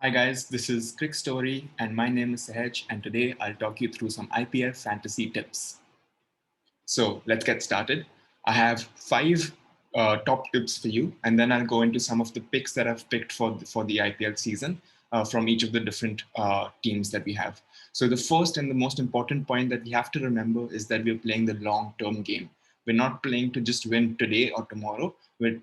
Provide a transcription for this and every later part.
Hi guys, this is Cric Story and my name is Sehaj and today I'll talk you through some IPL fantasy tips. So let's get started. I have five top tips for you and then I'll go into some of the picks that I've picked for the IPL season from each of the different teams that we have. So the first and the most important point that we have to remember is that we're playing the long-term game. We're not playing to just win today or tomorrow. We're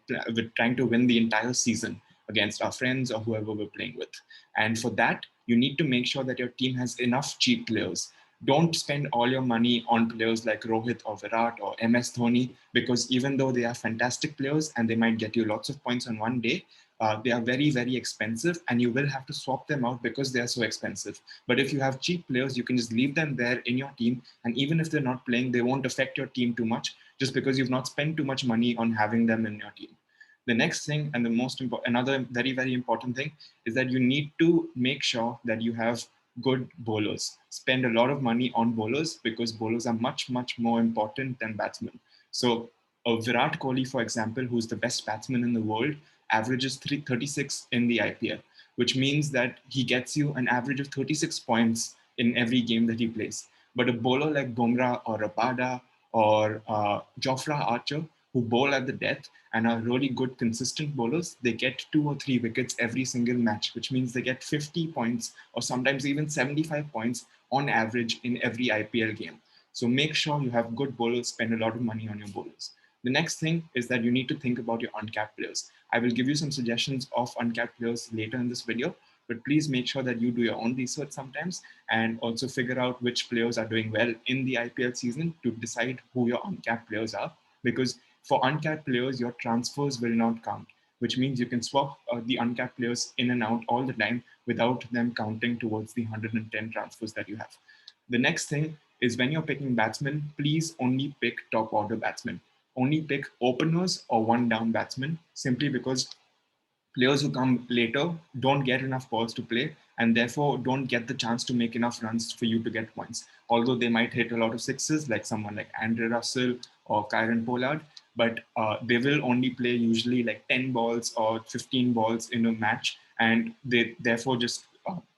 trying to win the entire season against our friends or whoever we're playing with. And for that, you need to make sure that your team has enough cheap players. Don't spend all your money on players like Rohit or Virat or MS Dhoni because even though they are fantastic players and they might get you lots of points on one day, they are very, very expensive and you will have to swap them out because they are so expensive. But if you have cheap players, you can just leave them there in your team. And even if they're not playing, they won't affect your team too much just because you've not spent too much money on having them in your team. The next thing and the most important, another very, very important thing is that you need to make sure that you have good bowlers. Spend a lot of money on bowlers because bowlers are much, much more important than batsmen. So Virat Kohli, for example, who's the best batsman in the world, averages 336 in the IPL, which means that he gets you an average of 36 points in every game that he plays. But a bowler like Bumrah or Rabada or Jofra Archer, who bowl at the death and are really good, consistent bowlers, they get 2 or 3 wickets every single match, which means they get 50 points or sometimes even 75 points on average in every IPL game. So make sure you have good bowlers, spend a lot of money on your bowlers. The next thing is that you need to think about your uncapped players. I will give you some suggestions of uncapped players later in this video, but please make sure that you do your own research sometimes and also figure out which players are doing well in the IPL season to decide who your uncapped players are. Because for uncapped players, your transfers will not count, which means you can swap the uncapped players in and out all the time without them counting towards the 110 transfers that you have. The next thing is when you're picking batsmen, please only pick top order batsmen. Only pick openers or one down batsmen simply because players who come later don't get enough balls to play and therefore don't get the chance to make enough runs for you to get points. Although they might hit a lot of sixes, like someone like Andre Russell or Kyron Pollard, but they will only play usually like 10 balls or 15 balls in a match, and they therefore just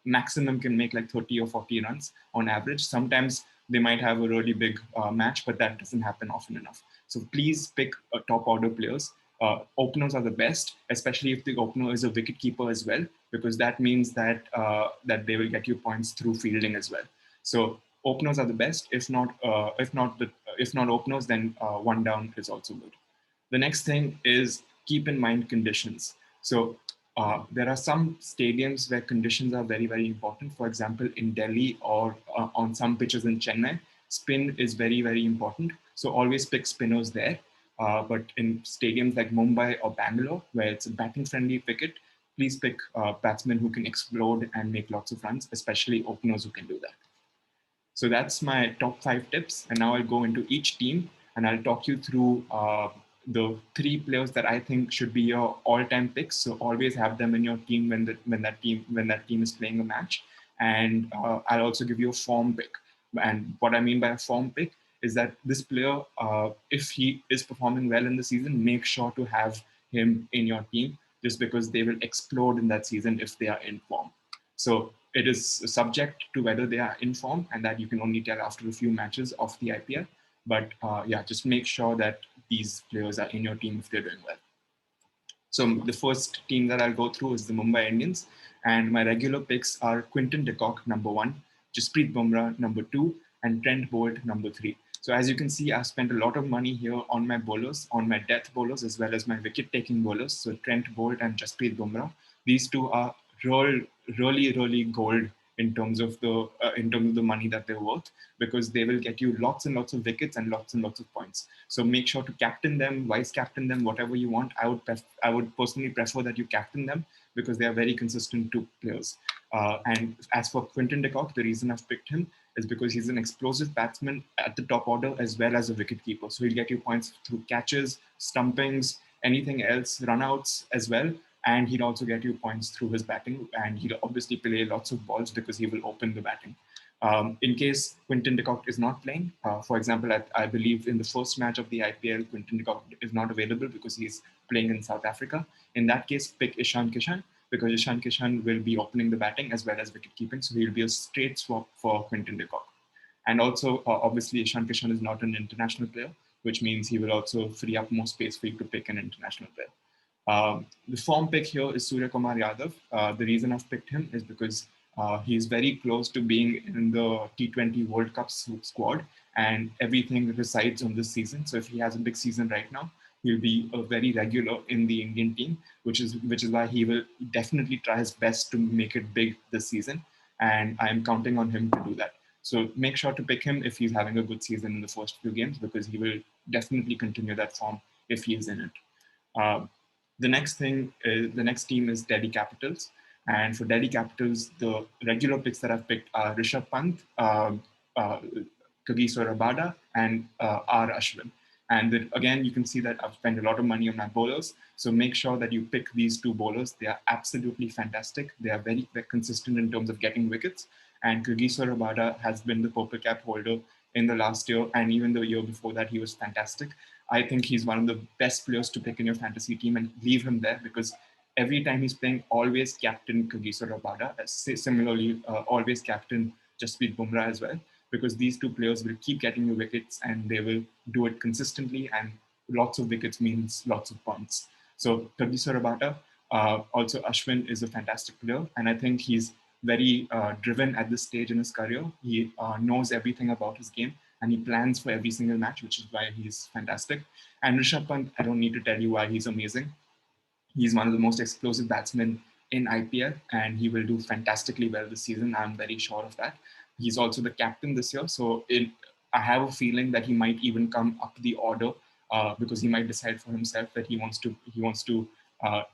maximum can make like 30 or 40 runs on average. Sometimes they might have a really big match, but that doesn't happen often enough. So please pick top order players. Openers are the best, especially if the opener is a wicket keeper as well, because that means that they will get you points through fielding as well. So openers are the best. If not openers, then one down is also good. The next thing is keep in mind conditions. So there are some stadiums where conditions are very, very important. For example, in Delhi or on some pitches in Chennai, spin is very, very important. So always pick spinners there. But in stadiums like Mumbai or Bangalore, where it's a batting friendly wicket, please pick batsmen who can explode and make lots of runs, especially openers who can do that. So that's my top 5 tips. And now I'll go into each team and I'll talk you through the 3 players that I think should be your all-time picks. So always have them in your team when that team is playing a match. And I'll also give you a form pick. And what I mean by a form pick is that this player, if he is performing well in the season, make sure to have him in your team just because they will explode in that season if they are in form. So it is subject to whether they are in form, and that you can only tell after a few matches of the IPL. But yeah, just make sure that these players are in your team if they're doing well. So the first team that I'll go through is the Mumbai Indians, and my regular picks are Quinton de Kock, number 1, Jasprit Bumrah, number 2, and Trent Bolt, number 3. So as you can see, I've spent a lot of money here on my bowlers, on my death bowlers, as well as my wicket-taking bowlers. So Trent Bolt and Jasprit Bumrah. These two are really, really gold in terms of the money that they're worth, because they will get you lots and lots of wickets and lots of points. So make sure to captain them, vice captain them, whatever you want. I would personally prefer that you captain them because they are very consistent two players. And as for Quinton de Kock, the reason I've picked him is because he's an explosive batsman at the top order as well as a wicket keeper. So he'll get you points through catches, stumpings, anything else, runouts as well. And he'll also get you points through his batting. And he'll obviously play lots of balls because he will open the batting. In case Quinton de Kock is not playing, for example, I believe in the first match of the IPL, Quinton de Kock is not available because he's playing in South Africa. In that case, pick Ishan Kishan because Ishan Kishan will be opening the batting as well as wicket keeping. So he'll be a straight swap for Quinton de Kock. And also, obviously, Ishan Kishan is not an international player, which means he will also free up more space for you to pick an international player. The form pick here is Surya Kumar Yadav. The reason I've picked him is because he's very close to being in the T20 World Cup squad, and everything resides on this season. So if he has a big season right now, he'll be a very regular in the Indian team, which is why he will definitely try his best to make it big this season. And I'm counting on him to do that. So make sure to pick him if he's having a good season in the first few games, because he will definitely continue that form if he is in it. Uh, the next team is Delhi Capitals. And for Delhi Capitals, the regular picks that I've picked are Rishabh Pant, uh, Kagiso Rabada, and R. Ashwin. And again, you can see that I've spent a lot of money on my bowlers. So make sure that you pick these two bowlers. They are absolutely fantastic. They are very consistent in terms of getting wickets. And Kagiso Rabada has been the purple cap holder in the last year, and even the year before that, he was fantastic. I think he's one of the best players to pick in your fantasy team and leave him there, because every time he's playing, always captain Kagiso Rabada. Similarly, always captain Jasprit Bumrah as well, because these two players will keep getting you wickets and they will do it consistently, and lots of wickets means lots of points. So Kagiso Rabada, also Ashwin is a fantastic player, and I think he's very driven at this stage in his career. He knows everything about his game, and he plans for every single match, which is why he's fantastic. And Rishabh Pant, I don't need to tell you why he's amazing. He's one of the most explosive batsmen in IPL, and he will do fantastically well this season. I'm very sure of that. He's also the captain this year, so I have a feeling that he might even come up the order, because he might decide for himself that he wants to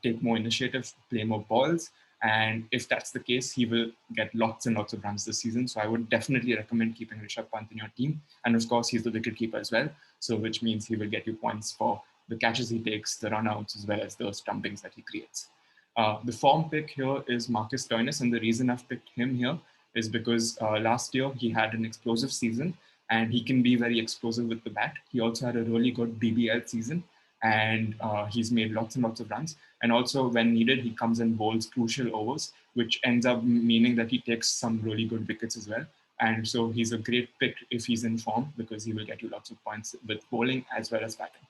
take more initiative, play more balls, and if that's the case, he will get lots and lots of runs this season. So I would definitely recommend keeping Rishabh Pant in your team, and of course, he's the wicketkeeper as well, so which means he will get you points for the catches he takes, the runouts, as well as the stumpings that he creates. The form pick here is Marcus Stoinis, and the reason I've picked him here is because last year he had an explosive season, and he can be very explosive with the bat. He also had a really good BBL season, and he's made lots and lots of runs. And also, when needed, he comes and bowls crucial overs, which ends up meaning that he takes some really good wickets as well. And so he's a great pick if he's in form, because he will get you lots of points with bowling as well as batting.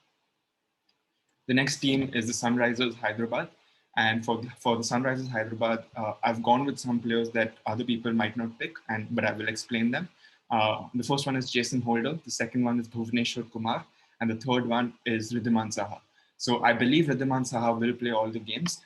The next team is the Sunrisers Hyderabad. And for the Sunrisers Hyderabad, I've gone with some players that other people might not pick, but I will explain them. The first one is Jason Holder. The second one is Bhuvneshwar Kumar. And the third one is Riddhiman Saha. So I believe Riddhiman Saha will play all the games,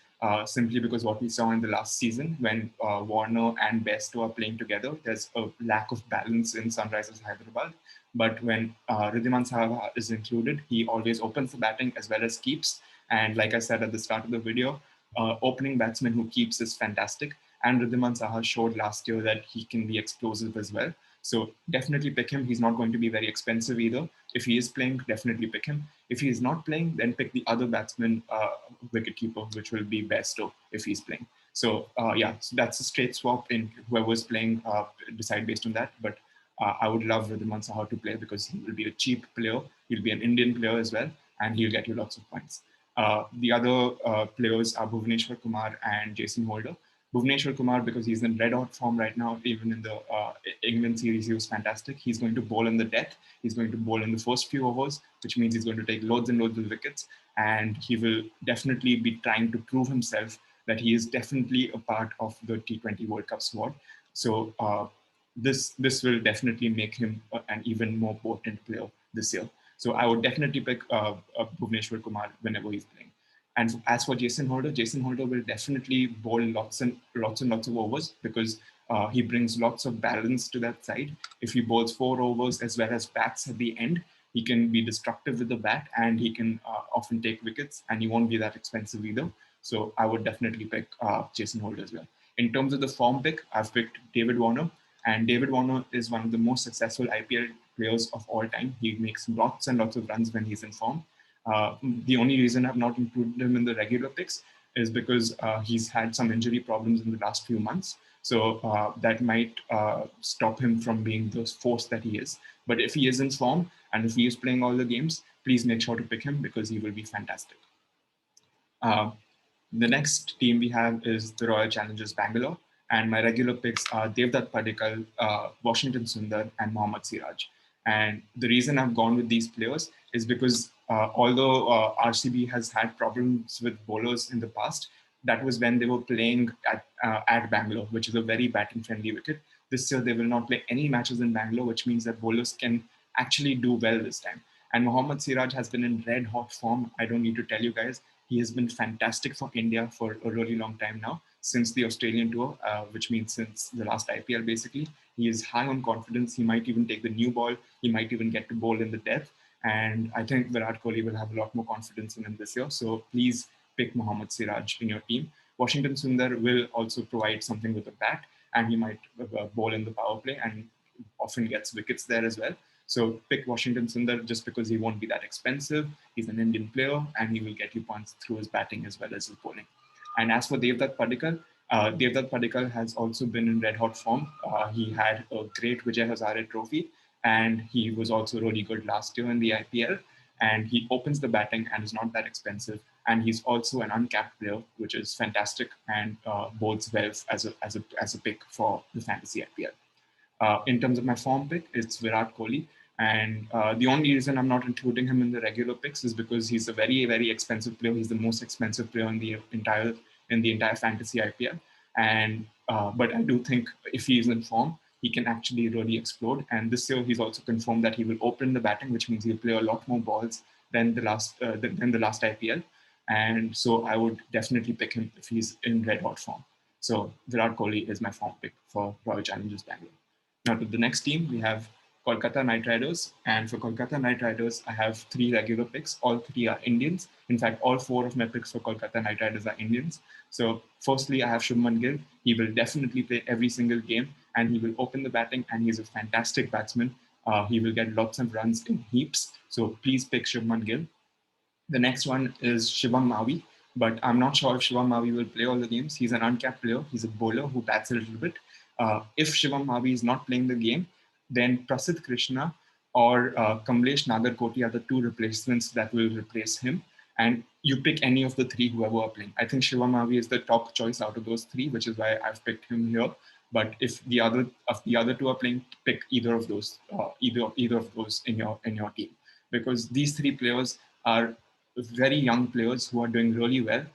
simply because what we saw in the last season, when Warner and Bairstow are playing together, there's a lack of balance in Sunrisers Hyderabad. But when Riddhiman Saha is included, he always opens the batting as well as keeps. And like I said at the start of the video, opening batsman who keeps is fantastic. And Riddhiman Saha showed last year that he can be explosive as well. So definitely pick him. He's not going to be very expensive either. If he is playing, definitely pick him. If he is not playing, then pick the other batsman, wicketkeeper, which will be Bairstow if he's playing. So yeah, so that's a straight swap. In whoever's playing, decide based on that. But I would love Riddhiman Saha to play, because he will be a cheap player. He'll be an Indian player as well, and he'll get you lots of points. The other players are Bhuvneshwar Kumar and Jason Holder. Bhuvneshwar Kumar, because he's in red hot form right now, even in the England series, he was fantastic. He's going to bowl in the death. He's going to bowl in the first few overs, which means he's going to take loads and loads of wickets. And he will definitely be trying to prove himself that he is definitely a part of the T20 World Cup squad. So this will definitely make him an even more potent player this year. So I would definitely pick Bhuvneshwar Kumar whenever he's playing. And as for Jason Holder will definitely bowl lots of overs, because he brings lots of balance to that side. If he bowls 4 overs as well as bats at the end, he can be destructive with the bat, and he can often take wickets, and he won't be that expensive either. So I would definitely pick Jason Holder as well. In terms of the form pick, I've picked David Warner. And David Warner is one of the most successful IPL players of all time. He makes lots and lots of runs when he's in form. The only reason I've not included him in the regular picks is because he's had some injury problems in the last few months. So that might stop him from being the force that he is. But if he is in form and if he is playing all the games, please make sure to pick him, because he will be fantastic. Uh, The next team we have is the Royal Challengers Bangalore, and my regular picks are Devdutt Padikkal, Washington Sundar, and Mohammad Siraj. And the reason I've gone with these players is because although RCB has had problems with bowlers in the past, that was when they were playing at Bangalore, which is a very batting-friendly wicket. This year they will not play any matches in Bangalore, which means that bowlers can actually do well this time. And Mohammad Siraj has been in red hot form. I don't need to tell you guys. He has been fantastic for India for a really long time now, since the Australian tour, which means since the last IPL, basically. He is high on confidence. He might even take the new ball. He might even get to bowl in the death. And I think Virat Kohli will have a lot more confidence in him this year. So please pick Mohammad Siraj in your team. Washington Sundar will also provide something with a bat, and he might bowl in the power play and often gets wickets there as well. So pick Washington Sundar just because he won't be that expensive. He's an Indian player and he will get you points through his batting as well as his bowling. And as for Devdutt Padikkal has also been in red hot form. He had a great Vijay Hazare trophy and he was also really good last year in the IPL. And he opens the batting and is not that expensive. And he's also an uncapped player, which is fantastic and bodes well as a pick for the fantasy IPL. In terms of my form pick, it's Virat Kohli. And the only reason I'm not including him in the regular picks is because he's a very, very expensive player. He's the most expensive player in the entire fantasy IPL. And but I do think if he's in form, he can actually really explode. And this year, he's also confirmed that he will open the batting, which means he'll play a lot more balls than the last IPL. And so I would definitely pick him if he's in red hot form. So Virat Kohli is my form pick for Royal Challengers Bangalore. Now to the next team, we have Kolkata Knight Riders. And for Kolkata Knight Riders, I have three regular picks. All three are Indians. In fact, all four of my picks for Kolkata Knight Riders are Indians. So firstly, I have Shubman Gill. He will definitely play every single game and he will open the batting and he's a fantastic batsman. He will get lots of runs in heaps. So please pick Shubman Gill. The next one is Shivam Mavi, but I'm not sure if Shivam Mavi will play all the games. He's an uncapped player. He's a bowler who bats a little bit. If Shivam Mavi is not playing the game, then Prasidh Krishna or Kamlesh Nagarkoti are the two replacements that will replace him. And you pick any of the three, whoever are playing. I think Shivam Mavi is the top choice out of those three, which is why I've picked him here. But if the other two are playing, pick either of those, either of those in your team, because these three players are very young players who are doing really well.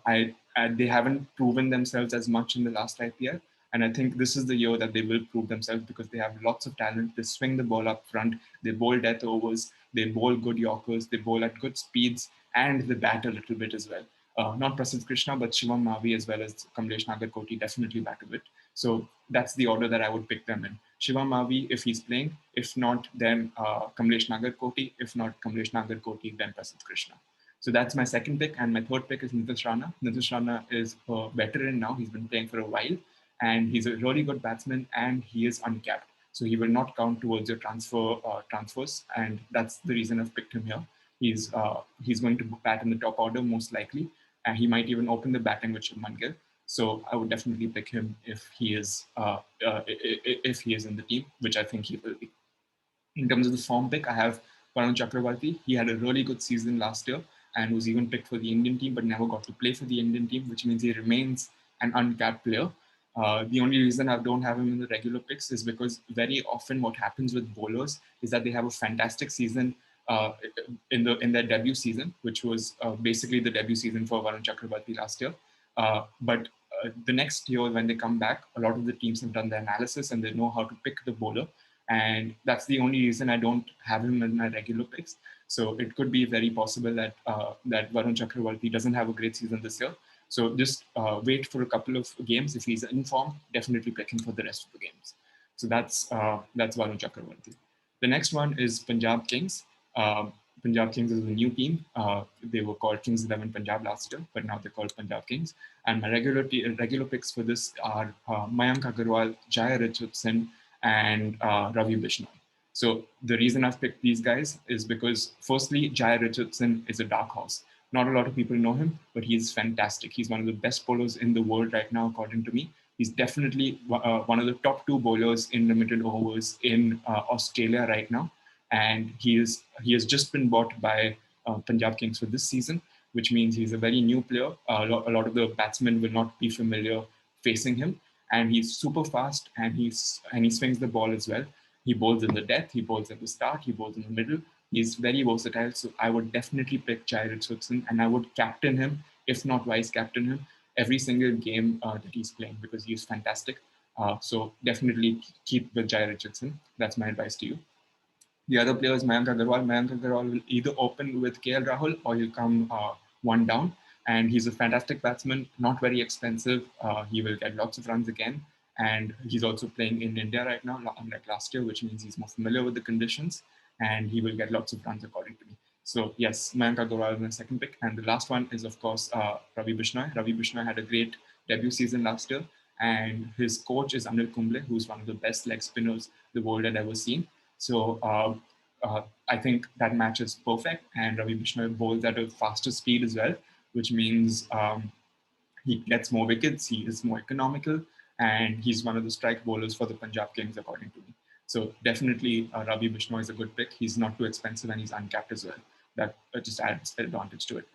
They haven't proven themselves as much in the last IPL. And I think this is the year that they will prove themselves because they have lots of talent. They swing the ball up front. They bowl death overs. They bowl good Yorkers. They bowl at good speeds and they bat a little bit as well. Not Prasidh Krishna, but Shivam Mavi as well as Kamlesh Nagarkoti definitely bat a bit. So that's the order that I would pick them in. Shivam Mavi, if he's playing. If not, then Kamlesh Nagarkoti. If not Kamlesh Nagarkoti, then Prasidh Krishna. So that's my second pick. And my third pick is Nitish Rana. Nitish Rana is a veteran now. He's been playing for a while. And he's a really good batsman and he is uncapped. So he will not count towards your transfers. And that's the reason I've picked him here. He's going to bat in the top order most likely. And he might even open the batting with Shubman Gill. So I would definitely pick him if he is in the team, which I think he will be. In terms of the form pick, I have Varun Chakravarti. He had a really good season last year and was even picked for the Indian team, but never got to play for the Indian team, which means he remains an uncapped player. The only reason I don't have him in the regular picks is because very often what happens with bowlers is that they have a fantastic season uh, in their debut season, which was basically the debut season for Varun Chakravarti last year. But the next year, when they come back, a lot of the teams have done the analysis and they know how to pick the bowler. And that's the only reason I don't have him in my regular picks. So it could be very possible that Varun Chakravarti doesn't have a great season this year. So just wait for a couple of games. If he's in form, definitely pick him for the rest of the games. So that's Varun Chakravarti. The next one is Punjab Kings. Punjab Kings is a new team. They were called Kings 11 Punjab last year, but now they're called Punjab Kings. And my regular picks for this are Mayank Agarwal, Jaya Richardson, and Ravi Bishnoi. So the reason I've picked these guys is because firstly, Jaya Richardson is a dark horse. Not a lot of people know him, but he's fantastic. He's one of the best bowlers in the world right now, according to me. He's definitely one of the top two bowlers in limited overs in Australia right now. And he has just been bought by Punjab Kings for this season. which means he's a very new player. A lot of the batsmen will not be familiar facing him, and he's super fast, and he swings the ball as well. He bowls in the death, he bowls at the start, he bowls in the middle. He's very versatile, so I would definitely pick Chai Richardson, and I would captain him, if not vice captain him, every single game that he's playing because he's fantastic. So definitely keep with Chai Richardson. That's my advice to you. The other player is Mayank Agarwal. Mayank Agarwal will either open with KL Rahul or he'll come one down. And he's a fantastic batsman, not very expensive. He will get lots of runs again. And he's also playing in India right now, unlike last year, which means he's more familiar with the conditions and he will get lots of runs according to me. So yes, Mayank Agarwal is my second pick. And the last one is, of course, Ravi Bishnoi. Ravi Bishnoi had a great debut season last year. And his coach is Anil Kumble, who's one of the best leg spinners the world had ever seen. So I think that match is perfect. And Ravi Bishnoi bowls at a faster speed as well, which means he gets more wickets, he is more economical, and he's one of the strike bowlers for the Punjab Kings, according to me. So definitely Ravi Bishnoi is a good pick. He's not too expensive and he's uncapped as well. That just adds advantage to it.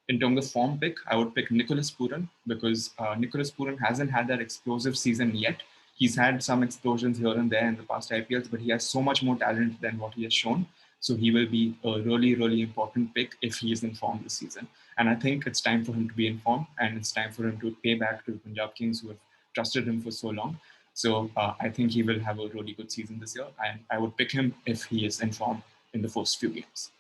In terms of form pick, I would pick Nicholas Puran because Nicholas Puran hasn't had that explosive season yet. He's had some explosions here and there in the past IPLs, but he has so much more talent than what he has shown. So he will be a really, really important pick if he is in form this season. And I think it's time for him to be in form, and it's time for him to pay back to the Punjab Kings who have trusted him for so long. So I think he will have a really good season this year, and I would pick him if he is in form in the first few games.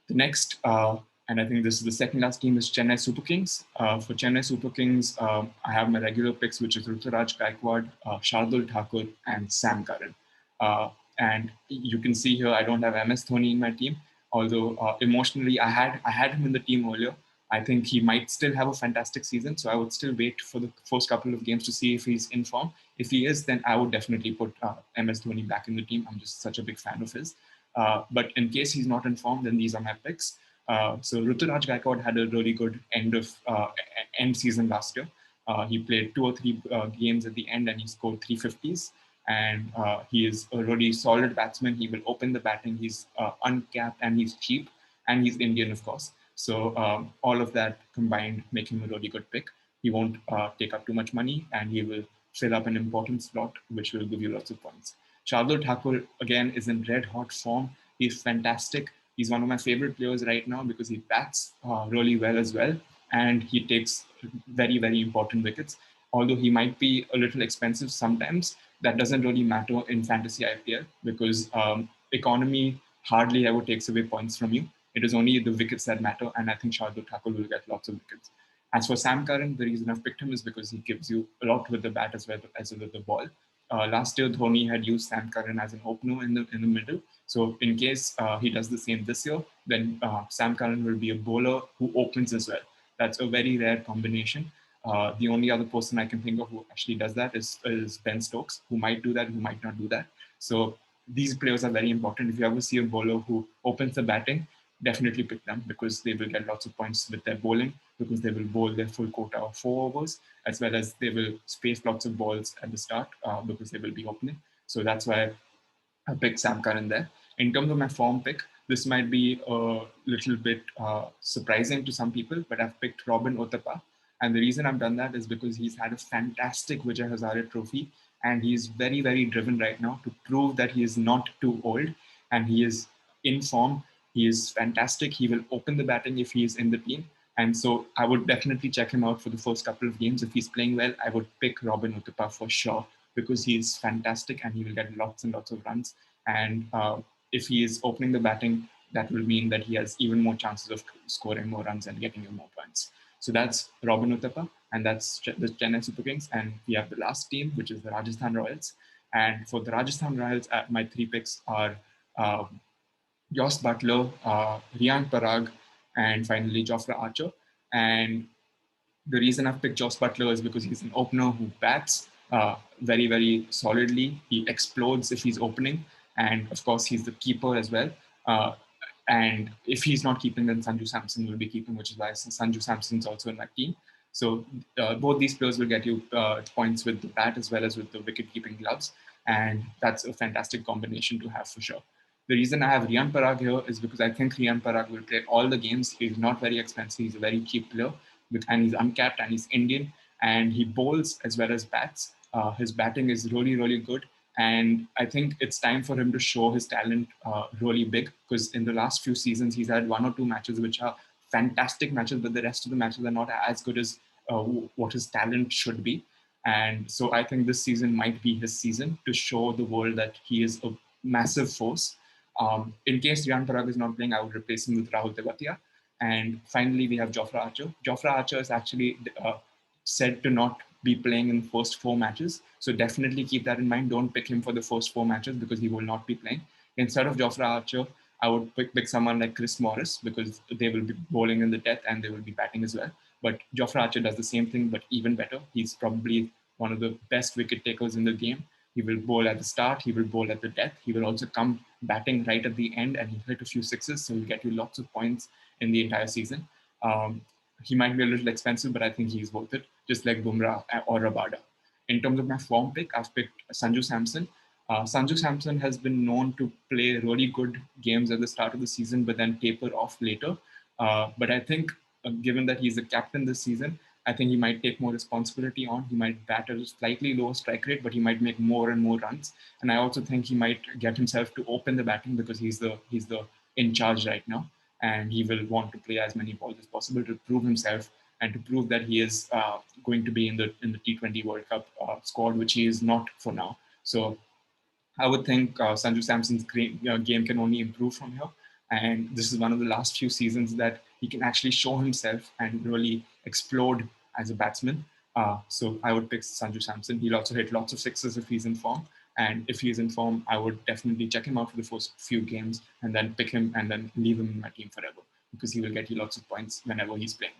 The next, and I think this is the second last team, is Chennai Super Kings. For Chennai Super Kings, I have my regular picks, which is Ruturaj Gaikwad, Shardul Thakur, and Sam Curran. And you can see here, I don't have MS Dhoni in my team, although emotionally I had him in the team earlier. I think he might still have a fantastic season, so I would still wait for the first couple of games to see if he's in form. If he is, then I would definitely put MS Dhoni back in the team. I'm just such a big fan of his. But in case he's not informed, then these are my picks. So Ruturaj Gaikwad had a really good end season last year. He played 2 or 3 games at the end and he scored 350s. And he is a really solid batsman. He will open the batting. He's uncapped and he's cheap. And he's Indian, of course. So all of that combined make him a really good pick. He won't take up too much money and he will fill up an important slot, which will give you lots of points. Shardul Thakur, again, is in red hot form. He's fantastic. He's one of my favorite players right now because he bats really well as well. And he takes very, very important wickets. Although he might be a little expensive sometimes, that doesn't really matter in fantasy IPL because economy hardly ever takes away points from you. It is only the wickets that matter. And I think Shardul Thakur will get lots of wickets. As for Sam Curran, the reason I've picked him is because he gives you a lot with the bat as well as with the ball. Last year, Dhoni had used Sam Curran as an opener in the middle. So in case he does the same this year, then Sam Curran will be a bowler who opens as well. That's a very rare combination. The only other person I can think of who actually does that is Ben Stokes, who might do that, who might not do that. So these players are very important. If you ever see a bowler who opens the batting, definitely pick them because they will get lots of points with their bowling because they will bowl their full quota of 4 overs, as well as they will space lots of balls at the start because they will be opening. So that's why I picked Sam Curran there. In terms of my form pick, this might be a little bit surprising to some people, but I've picked Robin Uthappa. And the reason I've done that is because he's had a fantastic Vijay Hazare trophy and he's very, very driven right now to prove that he is not too old and he is in form. He is fantastic. He will open the batting if he is in the team. And so I would definitely check him out for the first couple of games. If he's playing well, I would pick Robin Uthappa for sure because he is fantastic and he will get lots and lots of runs. And if he is opening the batting, that will mean that he has even more chances of scoring more runs and getting you more points. So that's Robin Uthappa, and that's the Chennai Super Kings. And we have the last team, which is the Rajasthan Royals. And for the Rajasthan Royals, my 3 picks are Jos Butler, Rian Parag, and finally Jofra Archer. And the reason I've picked Jos Butler is because he's an opener who bats very, very solidly. He explodes if he's opening. And of course, he's the keeper as well. And if he's not keeping, then Sanju Samson will be keeping, which is why Sanju Samson's also in that team. So both these players will get you points with the bat as well as with the wicket-keeping gloves. And that's a fantastic combination to have for sure. The reason I have Riyan Parag here is because I think Riyan Parag will play all the games. He's not very expensive. He's a very cheap player, and he's uncapped and he's Indian and he bowls as well as bats. His batting is really, really good. And I think it's time for him to show his talent really big, because in the last few seasons, he's had one or two matches which are fantastic matches, but the rest of the matches are not as good as what his talent should be. And so I think this season might be his season to show the world that he is a massive force. In case Riyan Parag is not playing, I would replace him with Rahul Tewatia. And finally, we have Jofra Archer. Jofra Archer is actually said to not be playing in the first four matches. So definitely keep that in mind. Don't pick him for the first four matches because he will not be playing. Instead of Jofra Archer, I would pick someone like Chris Morris because they will be bowling in the death and they will be batting as well. But Jofra Archer does the same thing, but even better. He's probably one of the best wicket takers in the game. He will bowl at the start, he will bowl at the death. He will also come batting right at the end and he'll hit a few sixes. So he'll get you lots of points in the entire season. He might be a little expensive, but I think he's worth it, just like Bumrah or Rabada. In terms of my form pick, I've picked Sanju Samson. Sanju Samson has been known to play really good games at the start of the season, but then taper off later. But I think, given that he's the captain this season, I think he might take more responsibility on. He might bat at a slightly lower strike rate, but he might make more and more runs. And I also think he might get himself to open the batting because he's the in charge right now, and he will want to play as many balls as possible to prove himself and to prove that he is going to be in the T20 World Cup squad, which he is not for now. So I would think Sanju Samson's game can only improve from here. And this is one of the last few seasons that he can actually show himself and really explode as a batsman. So I would pick Sanju Samson. He'll also hit lots of sixes if he's in form. And if he's in form, I would definitely check him out for the first few games and then pick him and then leave him in my team forever because he will get you lots of points whenever he's playing.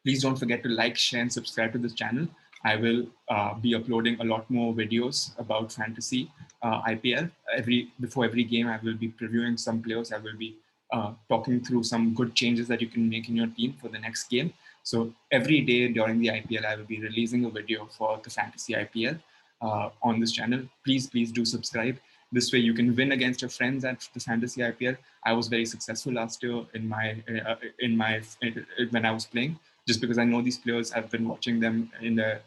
Please don't forget to like, share, and subscribe to this channel. I will be uploading a lot more videos about fantasy IPL. Before every game, I will be previewing some players. I will be talking through some good changes that you can make in your team for the next game. So every day during the IPL, I will be releasing a video for the fantasy IPL on this channel. Please do subscribe. This way you can win against your friends at the fantasy IPL. I was very successful last year when I was playing, just because I know these players. I've been watching them in their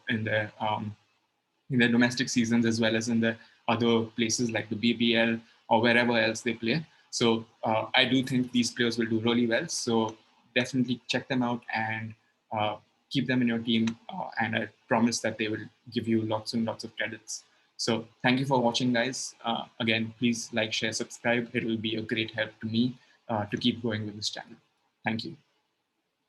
domestic seasons as well as in the other places like the BBL or wherever else they play. So I do think these players will do really well. So definitely check them out and keep them in your team. And I promise that they will give you lots and lots of credits. So thank you for watching, guys. Again, please like, share, subscribe. It will be a great help to me to keep going with this channel. Thank you.